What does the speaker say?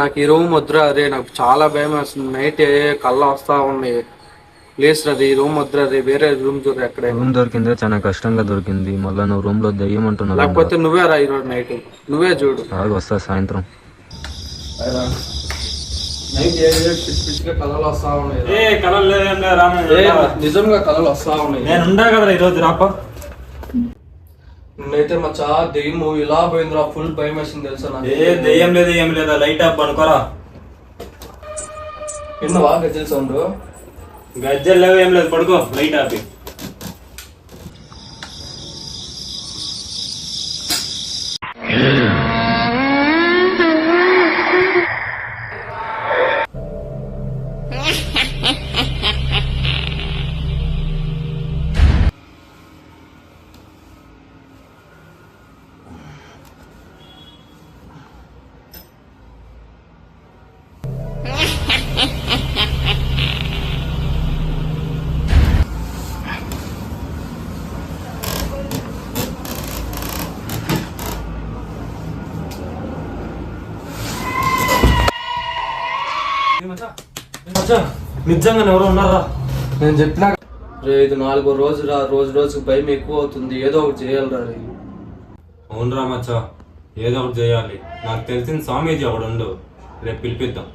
నాకు ఈ రూమ్ వద్దురా. అరే నాకు చాలా భయం వేస్తుంది. నైట్ కళ్ళ వస్తా ఉన్నాయి. ప్లీజ్ రీ, ఈ రూమ్ వద్దురా. రే వేరే రూమ్ చూడరా. ఎక్కడ రూమ్ దొరికిందే చాలా కష్టంగా దొరికింది. మళ్ళీ నువ్వు రూమ్ లో దయ్యం అంటున్నావు. లేకపోతే నువ్వే రా ఈరోజు నైట్, నువ్వే చూడు. వస్తా సాయంత్రం. నైట్ పిచ్చి పిచ్చిగా కళలు వస్తా ఉన్నాయి. నిజంగా కళలు వస్తా ఉన్నాయి. నేను ఉండా కదా ఈరోజు రాప. నిన్నైతే మా చా దెయ్యం ఇలా పోయిందిరా. ఫుల్ భయం వేసింది తెలుసా నాకు. దెయ్యం లేదు ఏం లేదా, లైట్ ఆఫ్ అనుకోరా. విన్నవా గజ్జల సౌండ్? గజ్జలు లేవు ఏం లేదు, పడుకో లైట్ ఆపి. నిజంగా ఎవరు ఉన్నారా? నేను చెప్పినా రే, ఇది 4వ రోజు రా. రోజు రోజుకు భయం ఎక్కువ అవుతుంది. ఏదో ఒకటి చేయాలిరా. అవునరా మచ్చా, ఏదో ఒకటి చేయాలి. నాకు తెలిసిన స్వామీజీ ఒకడు రేపు పిలిపిద్దాం.